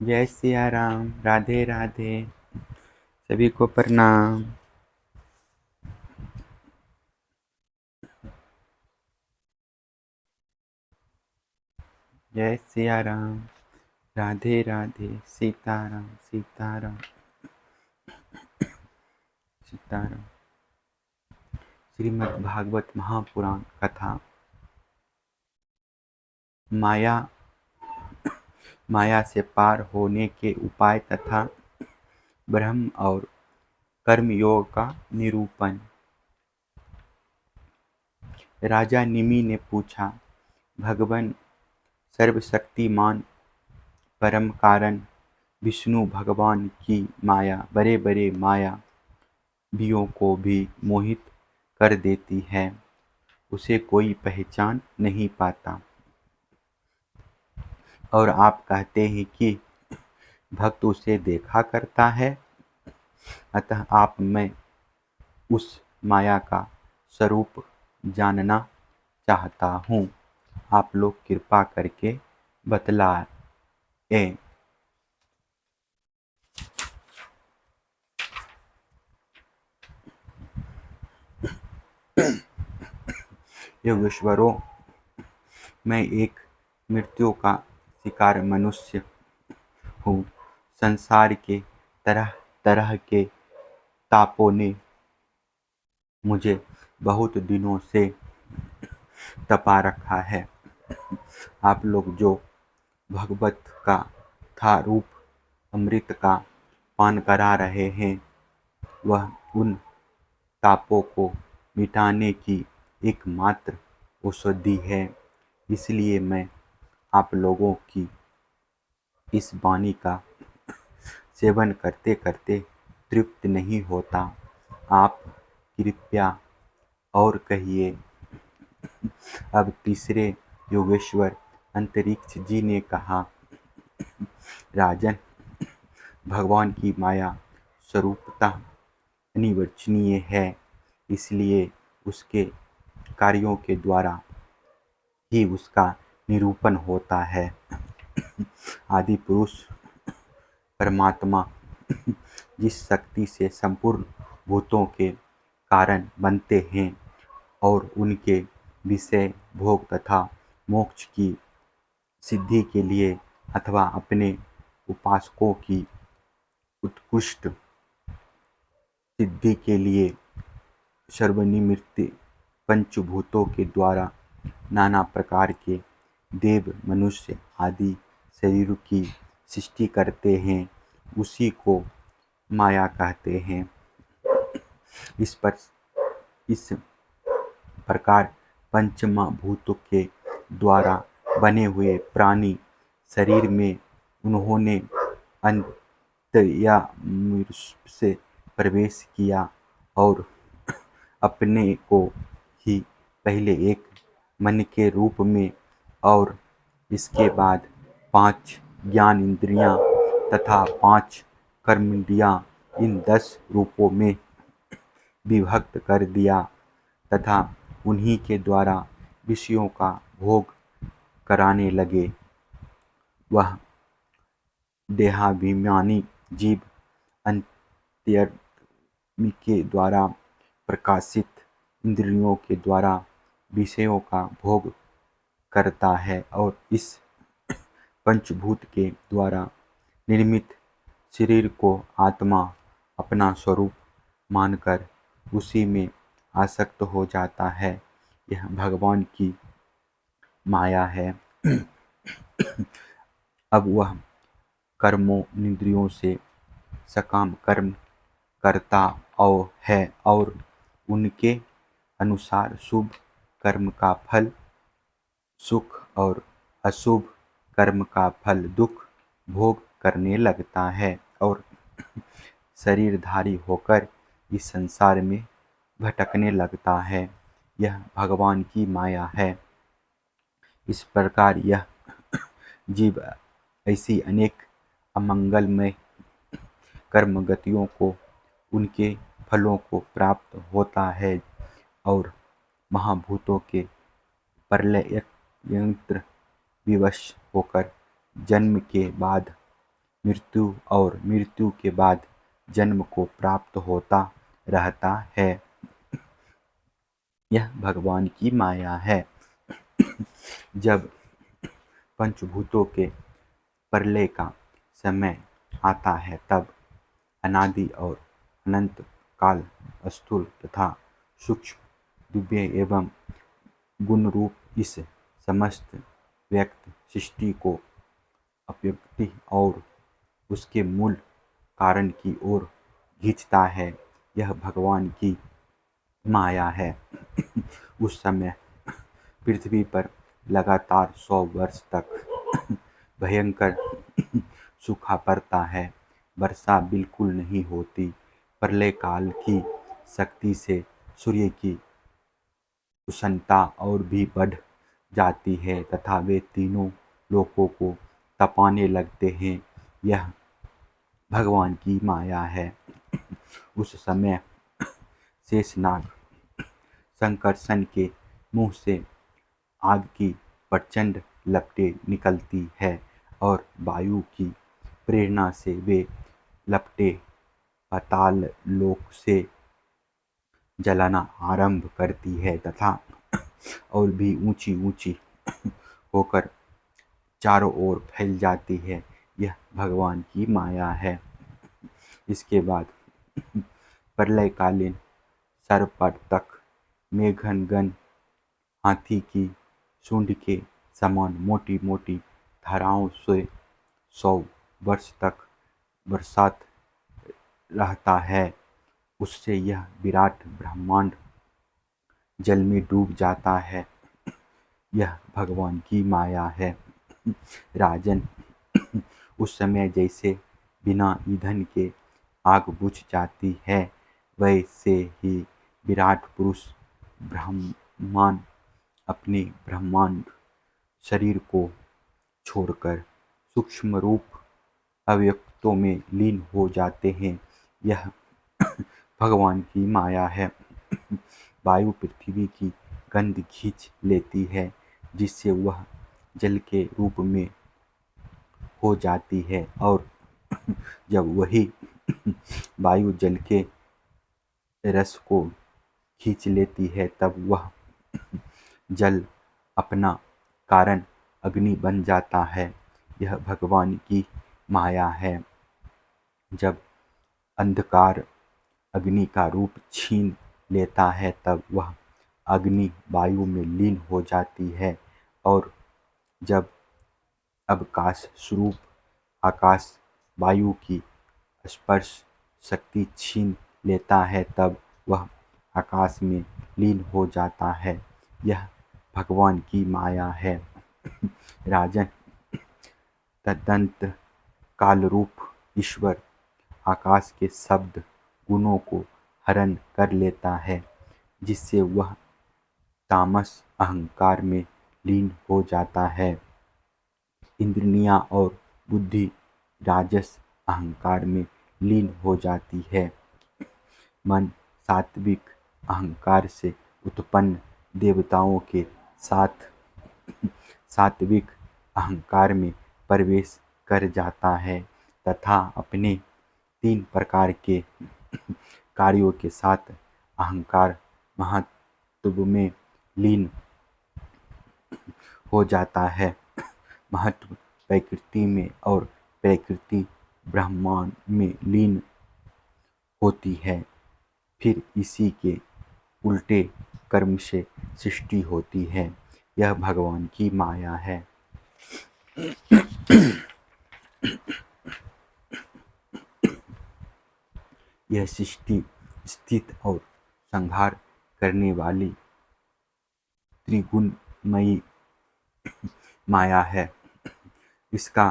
जय सिया राम। राधे राधे। सभी को प्रणाम। जय सिया राम। राधे राधे। सीताराम सीताराम सीताराम। श्रीमद् भागवत महापुराण कथा। माया से पार होने के उपाय तथा ब्रह्म और कर्मयोग का निरूपण। राजा निमि ने पूछा, भगवान सर्वशक्तिमान परम कारण विष्णु भगवान की माया बड़े बड़े माया वियों को भी मोहित कर देती है, उसे कोई पहचान नहीं पाता। और आप कहते हैं कि भक्त उसे देखा करता है। अतः आप मैं उस माया का स्वरूप जानना चाहता हूँ। आप लोग कृपा करके बतलाएं। योगेश्वरों, मैं एक मृत्यु का शिकार मनुष्य हूँ। संसार के तरह तरह के तापों ने मुझे बहुत दिनों से तपा रखा है। आप लोग जो भगवत का था रूप अमृत का पान करा रहे हैं, वह उन तापों को मिटाने की एकमात्र औषधि है। इसलिए मैं आप लोगों की इस वाणी का सेवन करते करते तृप्त नहीं होता। आप कृपया और कहिए। अब तीसरे योगेश्वर अंतरिक्ष जी ने कहा, राजन, भगवान की माया स्वरूपतः अनिर्वचनीय है, इसलिए उसके कार्यों के द्वारा ही उसका निरूपण होता है। आदि पुरुष परमात्मा जिस शक्ति से संपूर्ण भूतों के कारण बनते हैं और उनके विषय भोग तथा मोक्ष की सिद्धि के लिए अथवा अपने उपासकों की उत्कृष्ट सिद्धि के लिए सर्वनिमित्त पंचभूतों के द्वारा नाना प्रकार के देव मनुष्य आदि शरीर की सृष्टि करते हैं, उसी को माया कहते हैं। इस प्रकार पंचमभूत के द्वारा बने हुए प्राणी शरीर में उन्होंने अंतर्यामी से प्रवेश किया और अपने को ही पहले एक मन के रूप में और इसके बाद 5 ज्ञान इंद्रियां तथा 5 कर्मेंद्रियां, इन 10 रूपों में विभक्त कर दिया तथा उन्हीं के द्वारा विषयों का भोग कराने लगे। वह देहाभिमानी जीव अंतर्यामी के द्वारा प्रकाशित इंद्रियों के द्वारा विषयों का भोग करता है और इस पंचभूत के द्वारा निर्मित शरीर को आत्मा अपना स्वरूप मानकर उसी में आसक्त हो जाता है। यह भगवान की माया है। अब वह कर्मों इंद्रियों से सकाम कर्म करता है और उनके अनुसार शुभ कर्म का फल सुख और अशुभ कर्म का फल दुख भोग करने लगता है और शरीरधारी होकर इस संसार में भटकने लगता है। यह भगवान की माया है। इस प्रकार यह जीव ऐसी अनेक अमंगलमय कर्म गतियों को उनके फलों को प्राप्त होता है और महाभूतों के प्रलय यंत्र विवश होकर जन्म के बाद मृत्यु और मृत्यु के बाद जन्म को प्राप्त होता रहता है। यह भगवान की माया है। जब पंचभूतों के प्रलय का समय आता है तब अनादि और अनंत काल स्थूल तथा सूक्ष्म दिव्य एवं गुण रूप इस समस्त व्यक्त सृष्टि को अव्यक्ति और उसके मूल कारण की ओर खींचता है। यह भगवान की माया है। उस समय पृथ्वी पर लगातार 100 वर्ष तक भयंकर सूखा पड़ता है। वर्षा बिल्कुल नहीं होती। प्रलय काल की शक्ति से सूर्य की उष्णता और भी बढ़ जाती है तथा वे तीनों लोकों को तपाने लगते हैं। यह भगवान की माया है। उस समय शेषनाग संकर्षण के मुंह से आग की प्रचंड लपटें निकलती है और वायु की प्रेरणा से वे लपटें पाताल लोक से जलाना आरंभ करती है तथा और भी ऊंची ऊंची होकर चारों ओर फैल जाती है। यह भगवान की माया है। इसके बाद प्रलयकालीन सर्पट तक मेघगण हाथी की सूंड के समान मोटी मोटी धाराओं से 100 वर्ष तक बरसात रहता है। उससे यह विराट ब्रह्मांड जल में डूब जाता है। यह भगवान की माया है। राजन, उस समय जैसे बिना ईंधन के आग बुझ जाती है वैसे ही विराट पुरुष ब्रह्मांड अपने ब्रह्मांड शरीर को छोड़कर सूक्ष्म रूप अव्यक्तों में लीन हो जाते हैं। यह भगवान की माया है। वायु पृथ्वी की गंध खींच लेती है जिससे वह जल के रूप में हो जाती है और जब वही वायु जल के रस को खींच लेती है तब वह जल अपना कारण अग्नि बन जाता है। यह भगवान की माया है। जब अंधकार अग्नि का रूप छीन लेता है तब वह अग्नि वायु में लीन हो जाती है और जब अवकाश स्वरूप आकाश वायु की स्पर्श शक्ति छीन लेता है तब वह आकाश में लीन हो जाता है। यह भगवान की माया है। राजन, तदंत कालरूप ईश्वर आकाश के शब्द गुणों को हरण कर लेता है जिससे वह तामस अहंकार में लीन हो जाता है। इंद्रियां और बुद्धि राजस अहंकार में लीन हो जाती है। मन सात्विक अहंकार से उत्पन्न देवताओं के साथ सात्विक अहंकार में प्रवेश कर जाता है तथा अपने 3 प्रकार के कार्यों के साथ अहंकार महत्व में लीन हो जाता है। महत्व प्रकृति में और प्रकृति ब्रह्मांड में लीन होती है। फिर इसी के उल्टे कर्म से सृष्टि होती है। यह भगवान की माया है। यह सृष्टि स्थित और संहार करने वाली त्रिगुणमयी माया है। इसका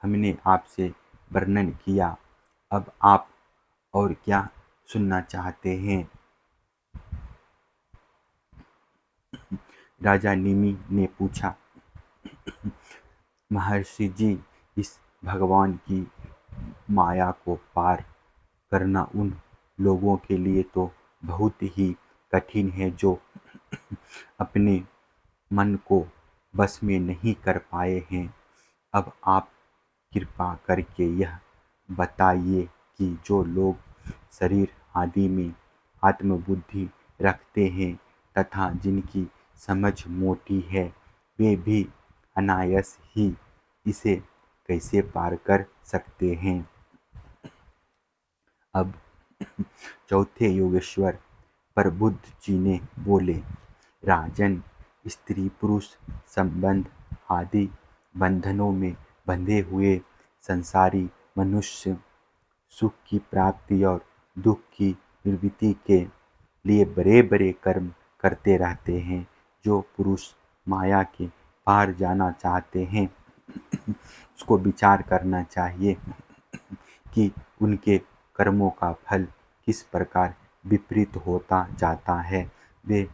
हमने आपसे वर्णन किया। अब आप और क्या सुनना चाहते हैं? राजा निमि ने पूछा। महर्षि जी, इस भगवान की माया को पार करना उन लोगों के लिए तो बहुत ही कठिन है जो अपने मन को बस में नहीं कर पाए हैं। अब आप कृपा करके यह बताइए कि जो लोग शरीर आदि में आत्मबुद्धि रखते हैं तथा जिनकी समझ मोटी है, वे भी अनायास ही इसे कैसे पार कर सकते हैं। अब चौथे योगेश्वर पर बुद्ध जी ने बोले, राजन, स्त्री पुरुष संबंध आदि बंधनों में बंधे हुए संसारी मनुष्य सुख की प्राप्ति और दुख की निवृत्ति के लिए बड़े बड़े कर्म करते रहते हैं। जो पुरुष माया के पार जाना चाहते हैं उसको विचार करना चाहिए कि उनके कर्मों का फल किस प्रकार विपरीत होता जाता है। वे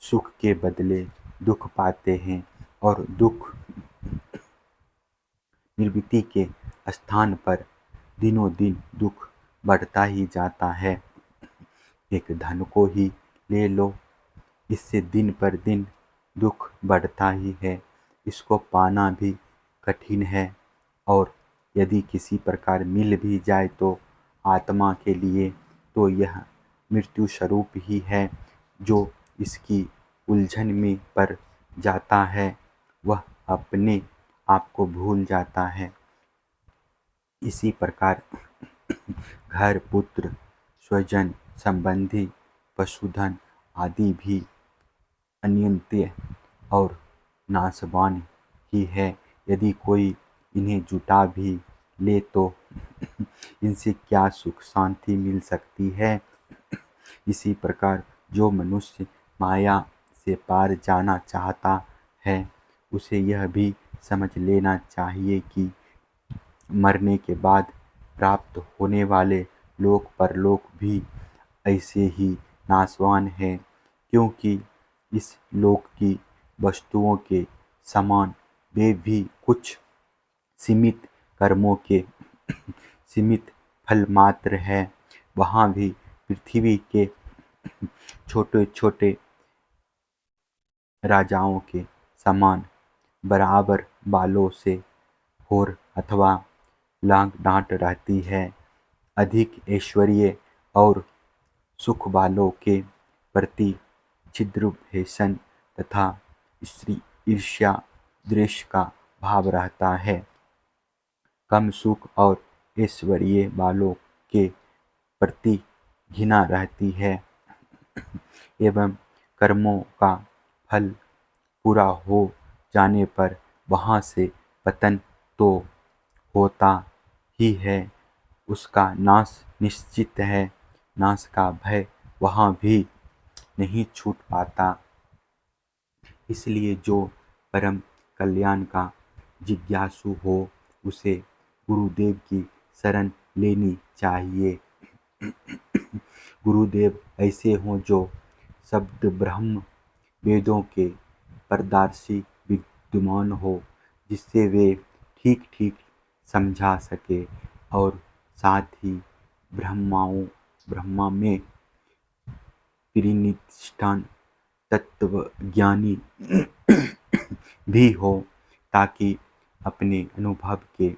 सुख के बदले दुख पाते हैं और दुख निवृत्ति के स्थान पर दिनों दिन दुख बढ़ता ही जाता है। एक धन को ही ले लो, इससे दिन पर दिन दुख बढ़ता ही है। इसको पाना भी कठिन है और यदि किसी प्रकार मिल भी जाए तो आत्मा के लिए तो यह मृत्यु स्वरूप ही है। जो इसकी उलझन में पड़ जाता है वह अपने आप को भूल जाता है। इसी प्रकार घर, पुत्र, स्वजन, संबंधी, पशुधन आदि भी अनित्य और नाशवान ही है। यदि कोई इन्हें जुटा भी ले तो इनसे क्या सुख शांति मिल सकती है। इसी प्रकार जो मनुष्य माया से पार जाना चाहता है उसे यह भी समझ लेना चाहिए कि मरने के बाद प्राप्त होने वाले लोक परलोक भी ऐसे ही नाशवान हैं, क्योंकि इस लोक की वस्तुओं के समान वे भी कुछ सीमित कर्मों के सीमित फल मात्र है। वहाँ भी पृथ्वी के छोटे छोटे राजाओं के समान बराबर बालों से होर अथवा लांग डांट रहती है। अधिक ऐश्वर्य और सुख वालों के प्रति छिद्र भेषण तथा स्त्री ईर्ष्या द्वेष का भाव रहता है। कम सुख और ऐश्वर्य वालों के प्रति घृणा रहती है एवं कर्मों का फल पूरा हो जाने पर वहाँ से पतन तो होता ही है, उसका नाश निश्चित है। नाश का भय वहाँ भी नहीं छूट पाता। इसलिए जो परम कल्याण का जिज्ञासु हो उसे गुरुदेव की शरण लेनी चाहिए। गुरुदेव ऐसे हों जो शब्द ब्रह्म वेदों के पारदर्शी विद्वान हो, जिससे वे ठीक ठीक समझा सके और साथ ही ब्रह्मा में परिनिष्ठान तत्वज्ञानी भी हो, ताकि अपने अनुभव के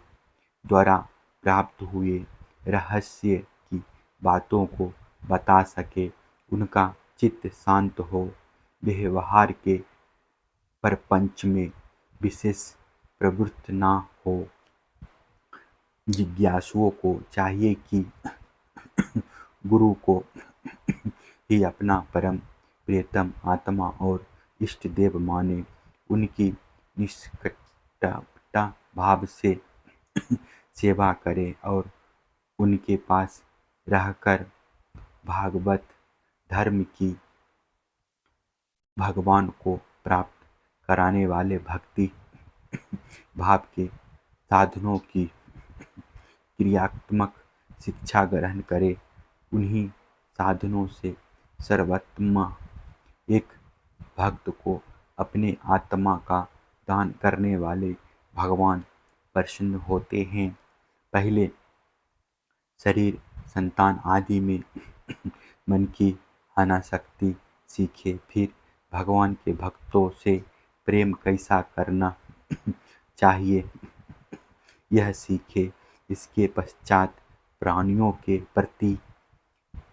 द्वारा प्राप्त हुए रहस्य की बातों को बता सके। उनका चित्त शांत हो, व्यवहार के प्रपंच में विशेष प्रवृत्त ना हो। जिज्ञासुओं को चाहिए कि गुरु को ही अपना परम प्रियतम आत्मा और इष्ट देव माने, उनकी निष्कपट भाव से सेवा करे और उनके पास रहकर भागवत धर्म की भगवान को प्राप्त कराने वाले भक्ति भाव के साधनों की क्रियात्मक शिक्षा ग्रहण करे। उन्हीं साधनों से सर्वोत्तम एक भक्त को अपने आत्मा का दान करने वाले भगवान प्रसन्न होते हैं। पहले शरीर, संतान आदि में मन की अनासक्ति सीखे, फिर भगवान के भक्तों से प्रेम कैसा करना चाहिए यह सीखे। इसके पश्चात प्राणियों के प्रति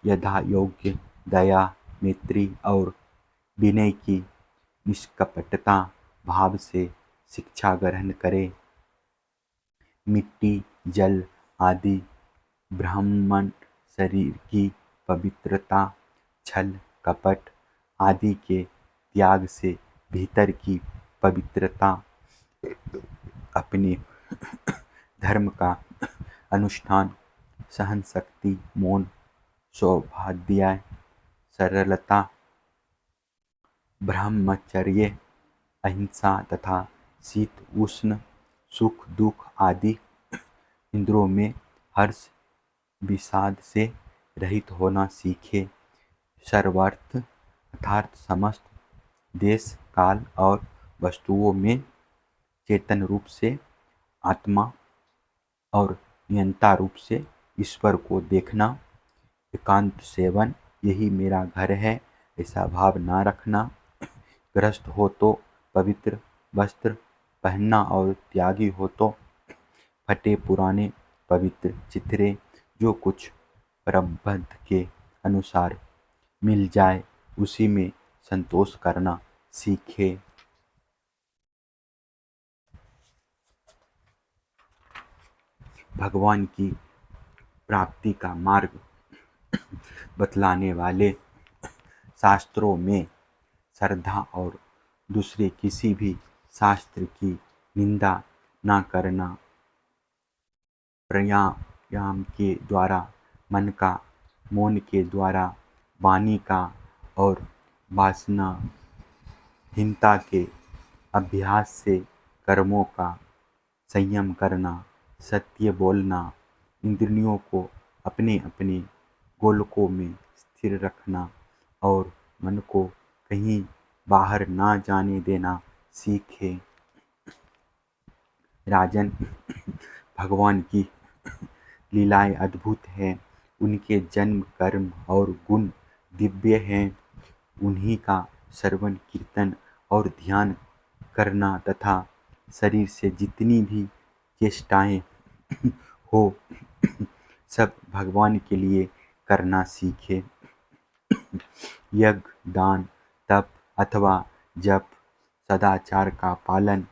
यथायोग्य दया, मैत्री और विनय की निष्कपटता भाव से शिक्षा ग्रहण करे। मिट्टी, जल आदि ब्राह्मण शरीर की पवित्रता, छल कपट आदि के त्याग से भीतर की पवित्रता, अपने धर्म का अनुष्ठान, सहन शक्ति, मौन, सौभाग्य, सरलता, ब्रह्मचर्य, अहिंसा तथा शीत उष्ण, सुख दुख आदि इंद्रियों में हर्ष विषाद से रहित होना सीखे। सर्वार्थ अर्थात समस्त देश काल और वस्तुओं में चेतन रूप से आत्मा और नियंता रूप से ईश्वर को देखना। एकांत सेवन, यही मेरा घर है, ऐसा भाव ना रखना। गृहस्थ हो तो पवित्र वस्त्र पहनना और त्यागी हो तो फटे पुराने पवित्र चिथड़े, जो कुछ प्रबंध के अनुसार मिल जाए उसी में संतोष करना सीखे। भगवान की प्राप्ति का मार्ग बतलाने वाले शास्त्रों में श्रद्धा और दूसरे किसी भी शास्त्र की निंदा न करना, प्राणायाम के द्वारा मन का, मौन के द्वारा वाणी का और वासनाहीनता के अभ्यास से कर्मों का संयम करना, सत्य बोलना, इंद्रियों को अपने अपने गोलकों में स्थिर रखना और मन को कहीं बाहर ना जाने देना सीखे। राजन, भगवान की लीलाएं अद्भुत हैं, उनके जन्म कर्म और गुण दिव्य हैं। उन्हीं का श्रवण कीर्तन और ध्यान करना तथा शरीर से जितनी भी चेष्टाएं हो सब भगवान के लिए करना सीखे। यज्ञ, दान, तप अथवा जप, सदाचार का पालन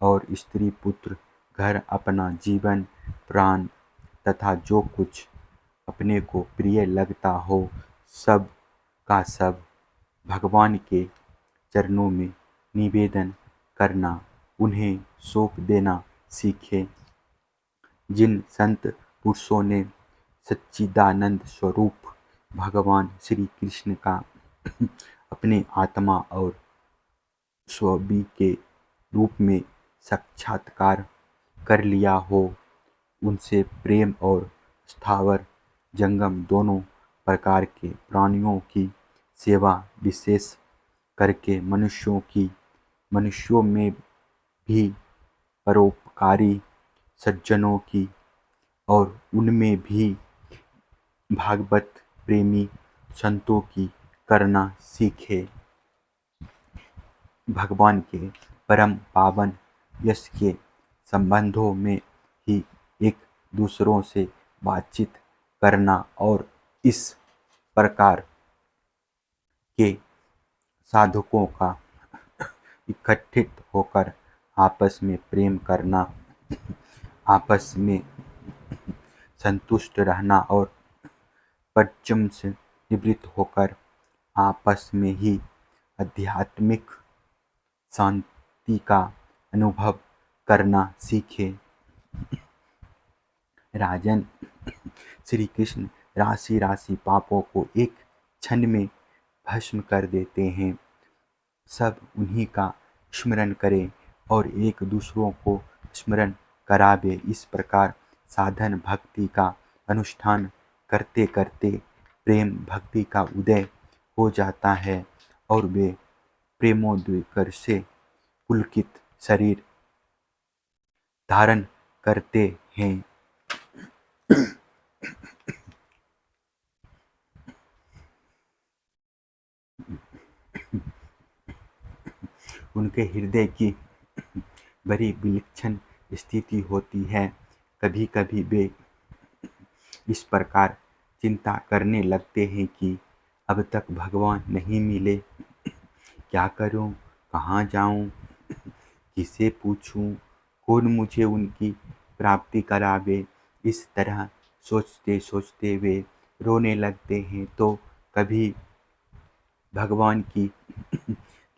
और स्त्री पुत्र, घर, अपना जीवन, प्राण तथा जो कुछ अपने को प्रिय लगता हो सब का सब भगवान के चरणों में निवेदन करना, उन्हें सौंप देना सीखे। जिन संत पुरुषों ने सच्चिदानंद स्वरूप भगवान श्री कृष्ण का अपने आत्मा और स्वभी के रूप में साक्षात्कार कर लिया हो, उनसे प्रेम और स्थावर जंगम दोनों प्रकार के प्राणियों की सेवा, विशेष करके मनुष्यों में भी परोपकारी सज्जनों की और उनमें भी भागवत प्रेमी संतों की करना सीखे। भगवान के परम पावन यश के संबंधों में ही एक दूसरों से बातचीत करना और इस प्रकार के साधकों का इकट्ठित होकर आपस में प्रेम करना, आपस में संतुष्ट रहना और परिश्रम से निवृत्त होकर आपस में ही आध्यात्मिक शांति का अनुभव करना सीखे। राजन, श्री कृष्ण राशि राशि पापों को एक क्षण में भस्म कर देते हैं। सब उन्हीं का स्मरण करें और एक दूसरों को स्मरण करावे। इस प्रकार साधन भक्ति का अनुष्ठान करते करते प्रेम भक्ति का उदय हो जाता है और वे प्रेमोद्रेक से पुलकित शरीर धारण करते हैं। उनके हृदय की बड़ी विलक्षण स्थिति होती है। कभी कभी वे इस प्रकार चिंता करने लगते हैं कि अब तक भगवान नहीं मिले, क्या करूं, कहाँ जाऊं, किसे पूछूं, कौन मुझे उनकी प्राप्ति करावे। इस तरह सोचते सोचते वे रोने लगते हैं। तो कभी भगवान की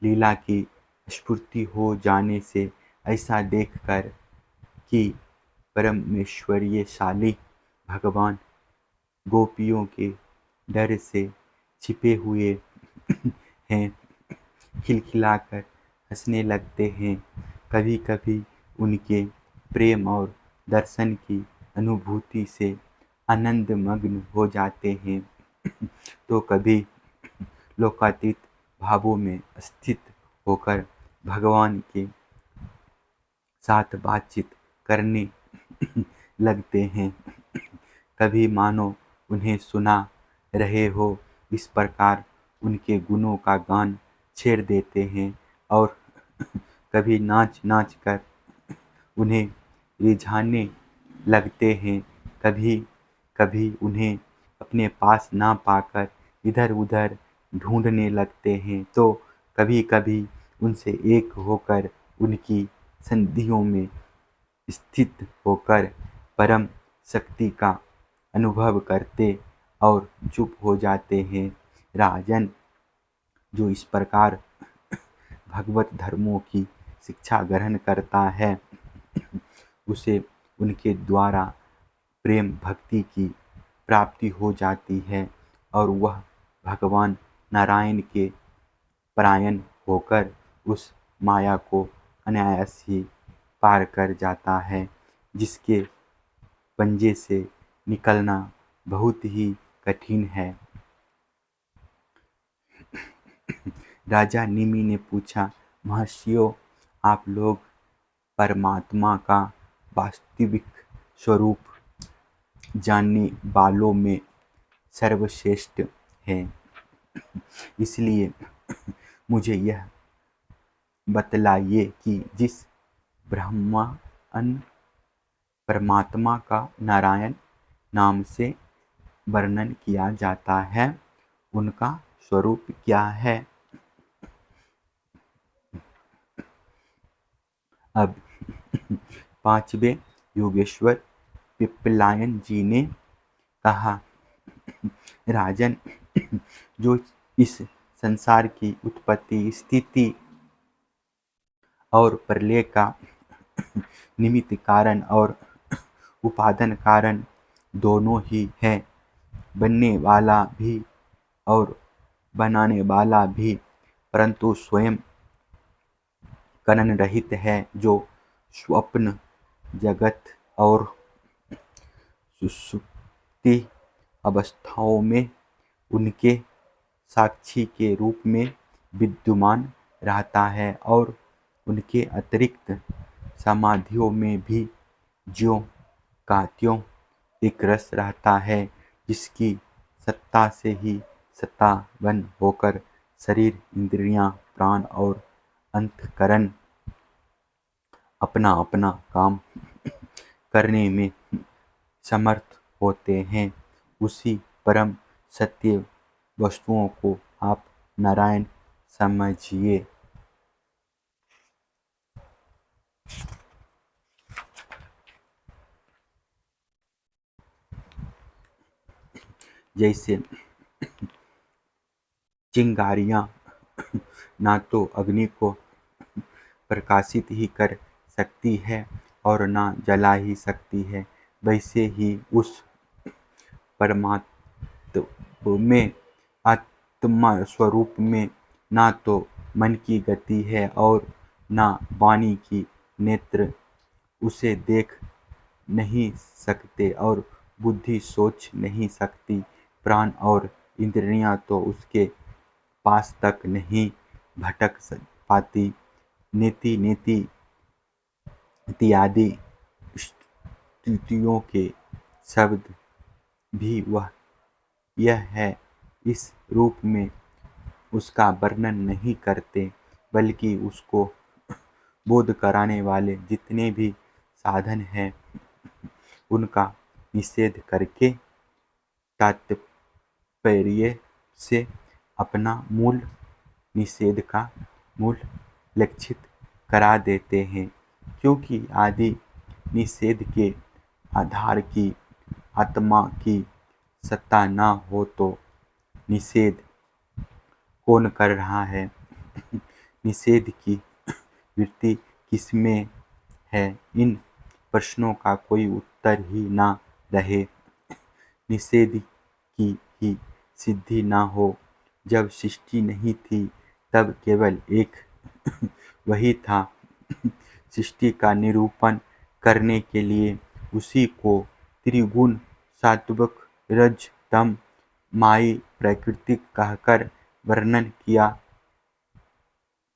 लीला की स्फूर्ति हो जाने से ऐसा देखकर कि परमेश्वरीयशाली भगवान गोपियों के डर से छिपे हुए हैं, खिलखिलाकर हंसने लगते हैं। कभी कभी उनके प्रेम और दर्शन की अनुभूति से आनंद मग्न हो जाते हैं, तो कभी लोकातीत भावों में स्थित होकर भगवान के साथ बातचीत करने लगते हैं। कभी मानो उन्हें सुना रहे हो, इस प्रकार उनके गुणों का गान छेड़ देते हैं। और कभी नाच नाच कर उन्हें रिझाने लगते हैं। कभी कभी उन्हें अपने पास ना पाकर इधर उधर ढूंढने लगते हैं। तो कभी कभी उनसे एक होकर उनकी संधियों में स्थित होकर परम शक्ति का अनुभव करते और चुप हो जाते हैं। राजन, जो इस प्रकार भगवत धर्मों की शिक्षा ग्रहण करता है, उसे उनके द्वारा प्रेम भक्ति की प्राप्ति हो जाती है और वह भगवान नारायण के परायण होकर उस माया को अनायास ही पार कर जाता है, जिसके पंजे से निकलना बहुत ही कठिन है। राजा निमि ने पूछा, महर्षियों, आप लोग परमात्मा का वास्तविक स्वरूप जानने वालों में सर्वश्रेष्ठ हैं, इसलिए मुझे यह बतलाइए कि जिस ब्रह्मांड परमात्मा का नारायण नाम से वर्णन किया जाता है, उनका स्वरूप क्या है। अब पांचवें योगेश्वर पिप्पलायन जी ने कहा, राजन, जो इस संसार की उत्पत्ति, स्थिति और प्रलय का निमित्त कारण और उपादान कारण दोनों ही है, बनने वाला भी और बनाने वाला भी, परंतु स्वयं कारण रहित है, जो स्वप्न जगत और सुषुप्ति अवस्थाओं में उनके साक्षी के रूप में विद्यमान रहता है और उनके अतिरिक्त समाधियों में भी ज्यों का त्यों एक रस रहता है, जिसकी सत्ता से ही सत्तावान होकर शरीर, इंद्रियां, प्राण और अंतःकरण अपना अपना काम करने में समर्थ होते हैं। उसी परम सत्य वस्तुओं को आप नारायण समझिए। जैसे चिंगारियां ना तो अग्नि को प्रकाशित ही कर सकती है और ना जला ही सकती है, वैसे ही उस परमात्मा में, आत्मा स्वरूप में, ना तो मन की गति है और ना वाणी की नेत्र उसे देख नहीं सकते और बुद्धि सोच नहीं सकती। प्राण और इंद्रियां तो उसके पास तक नहीं भटक पाती। नेति नेति इत्यादि स्तुतियों के शब्द भी वह यह है इस रूप में उसका वर्णन नहीं करते, बल्कि उसको बोध कराने वाले जितने भी साधन हैं उनका निषेध करके तात्पर्य से अपना मूल निषेध का मूल लक्षित करा देते हैं, क्योंकि आदि निषेध के आधार की आत्मा की सत्ता न हो तो निषेध कौन कर रहा है, निषेध की वृत्ति किसमें है, इन प्रश्नों का कोई उत्तर ही ना रहे। निषेध की ही सिद्धि ना हो। जब सृष्टि नहीं थी तब केवल एक वही था। सृष्टि का निरूपण करने के लिए उसी को त्रिगुण सात्विक रज तम माई प्राकृतिक कहकर वर्णन किया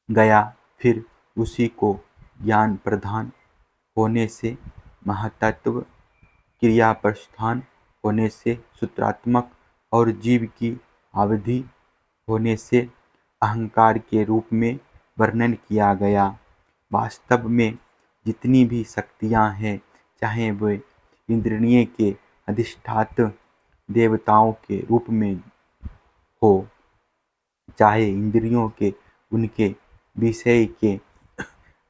गया। फिर उसी को ज्ञान प्रधान होने से, महतत्व क्रिया प्रस्थान होने से, सूत्रात्मक और जीव की अवधि होने से अहंकार के रूप में वर्णन किया गया। वास्तव में जितनी भी शक्तियाँ हैं, चाहे वे इंद्रिय के अधिष्ठात्र देवताओं के रूप में हो, चाहे इंद्रियों के उनके विषय के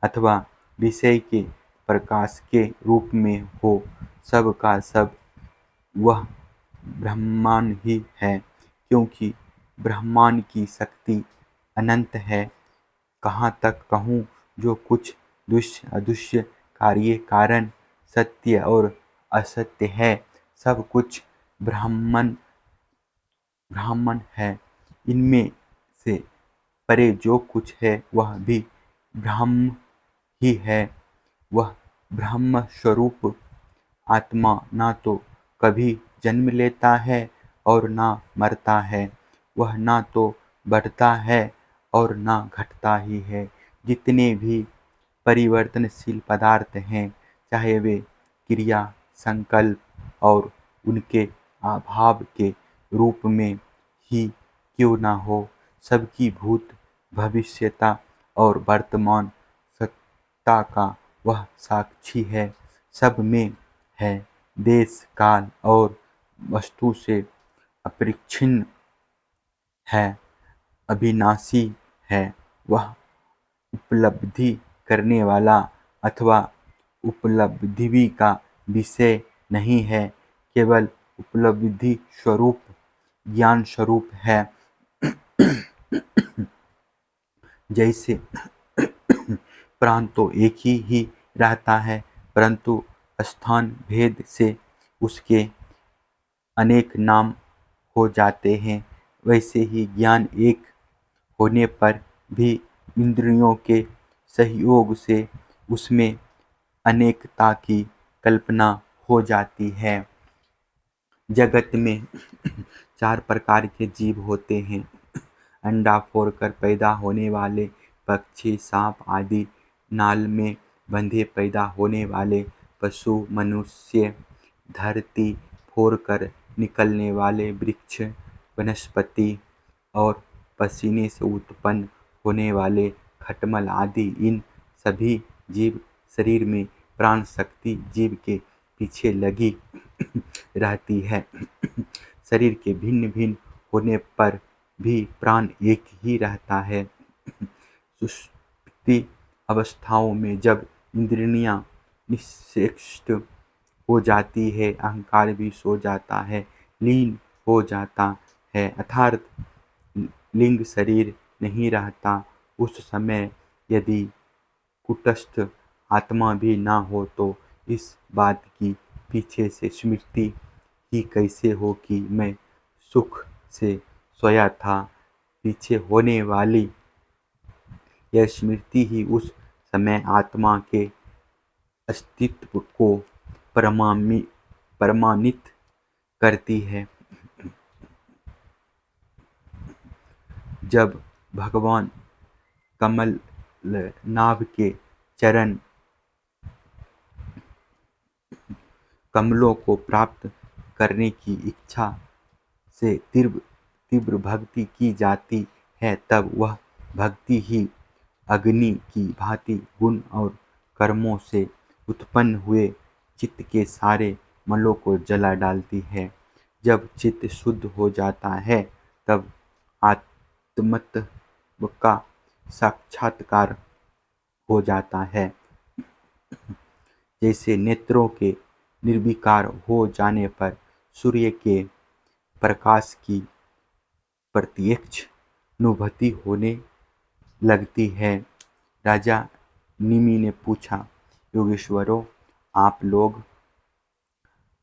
अथवा विषय के प्रकाश के रूप में हो, सब का सब वह ब्रह्मांड ही है, क्योंकि ब्रह्मांड की शक्ति अनंत है। कहाँ तक कहूँ, जो कुछ दृश्य अदृश्य कार्य कारण सत्य और असत्य है, सब कुछ ब्राह्मण ब्राह्मण है। इनमें से परे जो कुछ है वह भी ब्रह्म ही है। वह ब्रह्म स्वरूप आत्मा ना तो कभी जन्म लेता है और ना मरता है। वह ना तो बढ़ता है और ना घटता ही है। जितने भी परिवर्तनशील पदार्थ हैं, चाहे वे क्रिया, संकल्प और उनके अभाव के रूप में ही क्यों न हो, सबकी भूत, भविष्यता और वर्तमान सत्ता का वह साक्षी है। सब में है, देश, काल और वस्तु से अपरिच्छिन्न है, अविनाशी है। वह उपलब्धि करने वाला अथवा उपलब्धि का विषय नहीं है, केवल उपलब्धि स्वरूप ज्ञान स्वरूप है। जैसे प्राण तो एक ही रहता है, परंतु स्थान भेद से उसके अनेक नाम हो जाते हैं, वैसे ही ज्ञान एक होने पर भी इंद्रियों के सहयोग से उसमें अनेकता की कल्पना हो जाती है। जगत में 4 प्रकार के जीव होते हैं। अंडा फोड़कर पैदा होने वाले पक्षी, सांप आदि, नाल में बंधे पैदा होने वाले पशु, मनुष्य, धरती फोड़कर निकलने वाले वृक्ष, वनस्पति और पसीने से उत्पन्न होने वाले खटमल आदि। इन सभी जीव शरीर में प्राण शक्ति जीव के पीछे लगी रहती है। शरीर के भिन्न भिन्न होने पर भी प्राण एक ही रहता है। सुषुप्ति अवस्थाओं में जब इंद्रियां निश्चेष्ट हो जाती है, अहंकार भी सो जाता है, लीन हो जाता है, अर्थात लिंग शरीर नहीं रहता। उस समय यदि कूटस्थ आत्मा भी ना हो तो इस बात की पीछे से स्मृति ही कैसे हो कि मैं सुख से सोया था। पीछे होने वाली यह स्मृति ही उस समय आत्मा के अस्तित्व को प्रमाणित करती है। जब भगवान कमल नाभ के चरण कमलों को प्राप्त करने की इच्छा से तीव्र भक्ति की जाती है, तब वह भक्ति ही अग्नि की भांति गुण और कर्मों से उत्पन्न हुए चित्त के सारे मलों को जला डालती है। जब चित्त शुद्ध हो जाता है तब आत्मतत्व का साक्षात्कार हो जाता है। जैसे नेत्रों के निर्विकार हो जाने पर सूर्य के प्रकाश की प्रत्यक्ष अनुभूति होने लगती है। राजा निमि ने पूछा, योगेश्वरों, आप लोग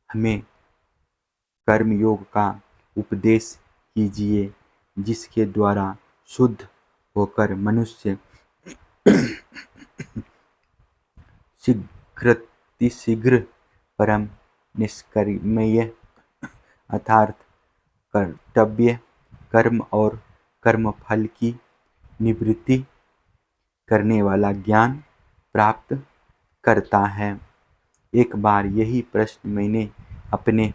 हमें कर्मयोग का उपदेश कीजिए, जिसके द्वारा शुद्ध होकर मनुष्य शीघ्रातिशीघ्र परम निष्कर्मण्य अर्थात कर्तव्य कर्म और कर्मफल की निवृत्ति करने वाला ज्ञान प्राप्त करता है। एक बार यही प्रश्न मैंने अपने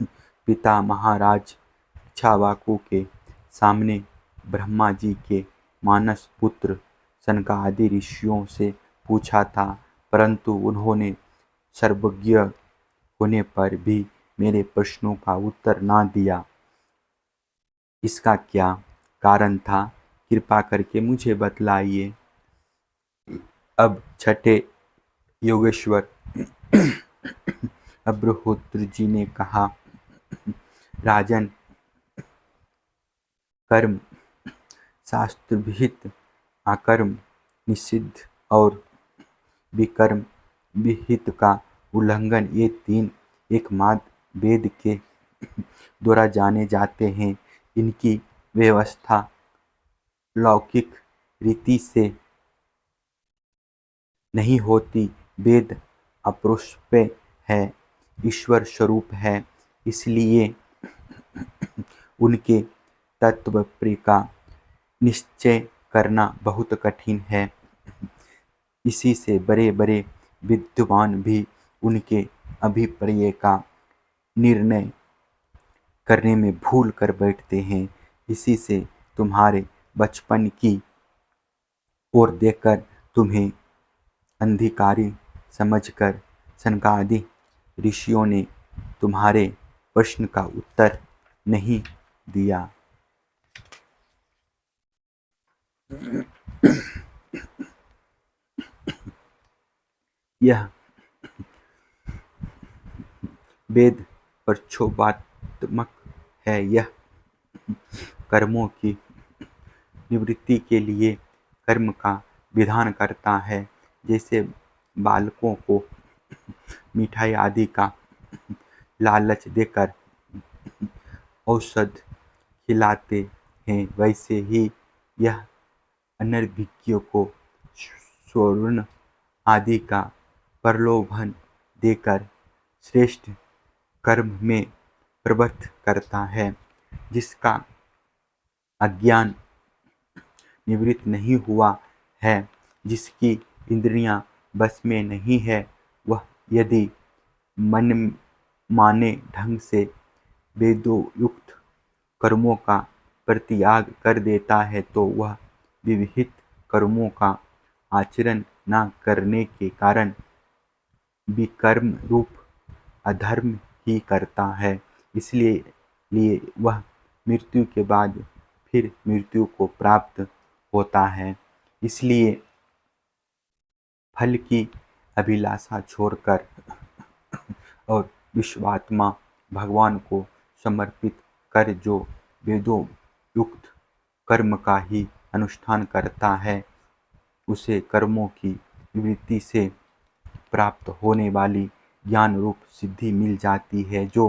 पिता महाराज इक्ष्वाकु के सामने ब्रह्मा जी के मानस पुत्र सनकादि ऋषियों से पूछा था, परंतु उन्होंने सर्वज्ञ होने पर भी मेरे प्रश्नों का उत्तर ना दिया। इसका क्या कारण था, कृपा करके मुझे बतलाइए। अब छठे योगेश्वर अभ्रहोत्र जी ने कहा, राजन, कर्म शास्त्र विहित अकर्म निषिद्ध और विकर्म विहित का उल्लंघन, ये तीन एकमात्र वेद के द्वारा जाने जाते हैं। इनकी व्यवस्था लौकिक रीति से नहीं होती। वेद अपौरुषेय है, ईश्वर स्वरूप है, इसलिए उनके तात्पर्य का निश्चय करना बहुत कठिन है। इसी से बड़े बड़े विद्वान भी उनके अभिप्राय का निर्णय करने में भूल कर बैठते हैं। इसी से तुम्हारे बचपन की ओर देखकर तुम्हें अंधिकारी समझकर सनकादि ऋषियों ने तुम्हारे प्रश्न का उत्तर नहीं दिया। यह वेद प्रक्षोभात्मक है। यह कर्मों की निवृत्ति के लिए कर्म का विधान करता है। जैसे बालकों को मिठाई आदि का लालच देकर औषध खिलाते हैं, वैसे ही यह अनभिज्ञों को स्वर्ण आदि का प्रलोभन देकर श्रेष्ठ कर्म में प्रवृत्त करता है। जिसका अज्ञान निवृत्त नहीं हुआ है, जिसकी इंद्रियां बस में नहीं है, वह यदि मनमाने ढंग से वेदोयुक्त कर्मों का परित्याग कर देता है तो वह विविध कर्मों का आचरण न करने के कारण विकर्म रूप अधर्म ही करता है। इसलिए वह मृत्यु के बाद फिर मृत्यु को प्राप्त होता है। इसलिए फल की अभिलाषा छोड़कर और विश्वात्मा भगवान को समर्पित कर जो वेदों युक्त कर्म का ही अनुष्ठान करता है, उसे कर्मों की निवृत्ति से प्राप्त होने वाली ज्ञान रूप सिद्धि मिल जाती है। जो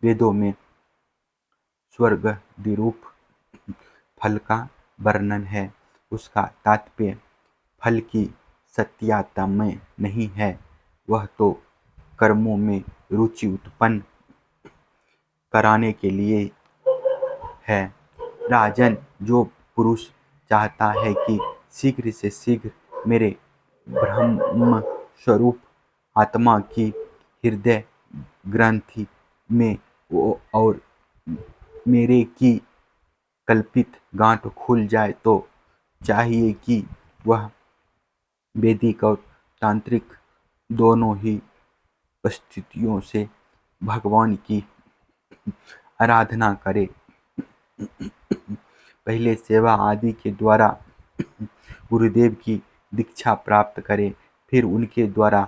वेदों में स्वर्गादि रूप फल का वर्णन है, उसका तात्पर्य फल की सत्यता में नहीं है, वह तो कर्मों में रुचि उत्पन्न कराने के लिए है। राजन, जो पुरुष चाहता है कि शीघ्र से शीघ्र मेरे ब्रह्म स्वरूप आत्मा की हृदय ग्रंथि में और मेरे की कल्पित गांठ खुल जाए, तो चाहिए कि वह वैदिक और तांत्रिक दोनों ही परिस्थितियों से भगवान की आराधना करे। पहले सेवा आदि के द्वारा गुरुदेव की दीक्षा प्राप्त करे, फिर उनके द्वारा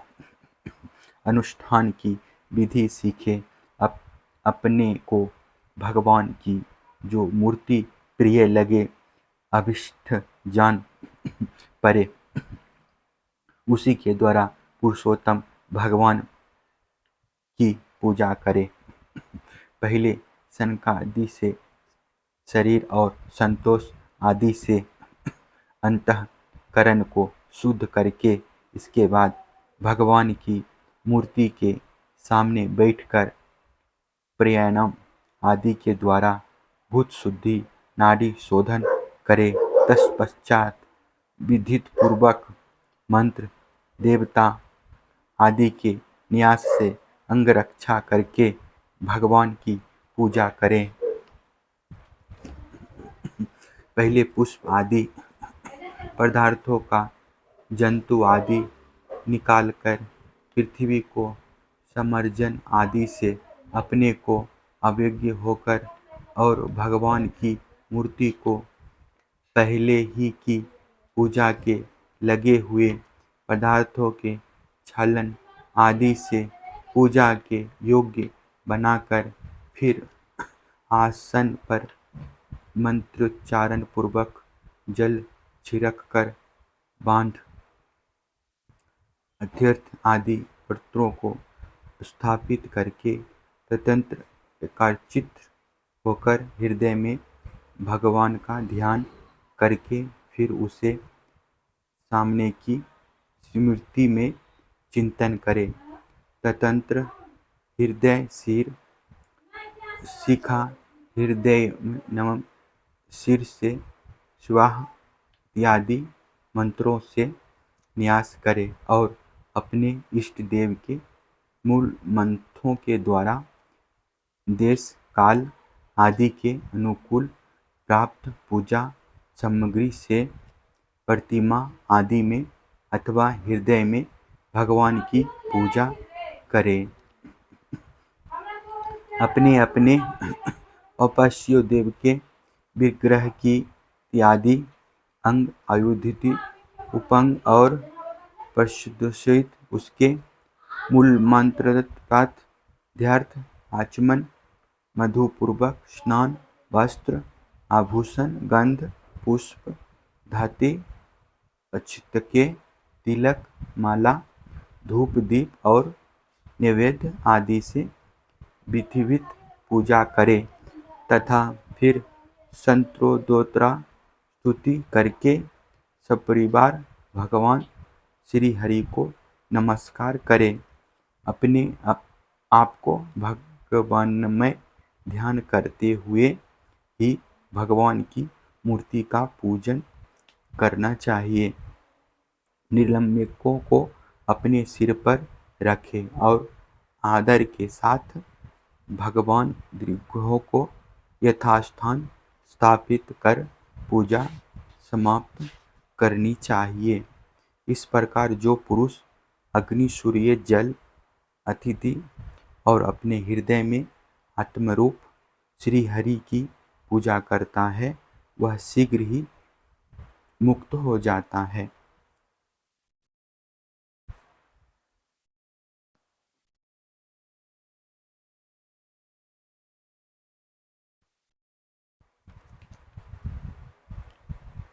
अनुष्ठान की विधि सीखे। अपने को भगवान की जो मूर्ति प्रिय लगे, अभिष्ट जान पड़े, उसी के द्वारा पुरुषोत्तम भगवान की पूजा करे। पहले संकादि से शरीर और संतोष आदि से अंतःकरण को शुद्ध करके, इसके बाद भगवान की मूर्ति के सामने बैठकर प्राणायाम आदि के द्वारा भूत शुद्धि नाड़ी शोधन करे। तत्पश्चात विधित पूर्वक मंत्र देवता आदि के न्यास से अंग रक्षा करके भगवान की पूजा करें। पहले पुष्प आदि पदार्थों का जंतु आदि निकालकर पृथ्वी को समर्जन आदि से अपने को अवज्ञ होकर और भगवान की मूर्ति को पहले ही की पूजा के लगे हुए पदार्थों के छलन आदि से पूजा के योग्य बनाकर, फिर आसन पर मंत्रोच्चारण पूर्वक जल छिड़क कर बांध अध्यर्थ आदि पत्रों को स्थापित करके तंत्र एकाचित होकर हृदय में भगवान का ध्यान करके, फिर उसे सामने की स्मृति में चिंतन करे। तंत्र हृदय सिर शिखा हृदय नमः सिर से स्वाहा इत्यादि मंत्रों से न्यास करे और अपने इष्ट देव के मूल मंत्रों के द्वारा देश काल आदि के अनुकूल प्राप्त पूजा सामग्री से प्रतिमा आदि में अथवा हृदय में भगवान की पूजा करें। अपने अपने उपास्य देव के विग्रह की इत्यादि अंग आयुधित उपंग और प्रदर्शित उसके मूल मंत्र का ध्यार्थ आचमन मधुपूर्वक स्नान वस्त्र आभूषण गंध पुष्प धाति अक्षतके तिलक माला धूप दीप और नैवेद्य आदि से विधिवत पूजा करे तथा फिर संतोषोत्तर स्तुति करके सपरिवार भगवान श्री हरि को नमस्कार करे। अपने आप को भगवानमय ध्यान करते हुए ही भगवान की मूर्ति का पूजन करना चाहिए। निर्लम्बकों को अपने सिर पर रखें और आदर के साथ भगवान विग्रहों को यथास्थान स्थापित कर पूजा समाप्त करनी चाहिए। इस प्रकार जो पुरुष अग्नि सूर्य जल अतिथि और अपने हृदय में आत्मरूप श्री हरि की पूजा करता है, वह शीघ्र ही मुक्त हो जाता है।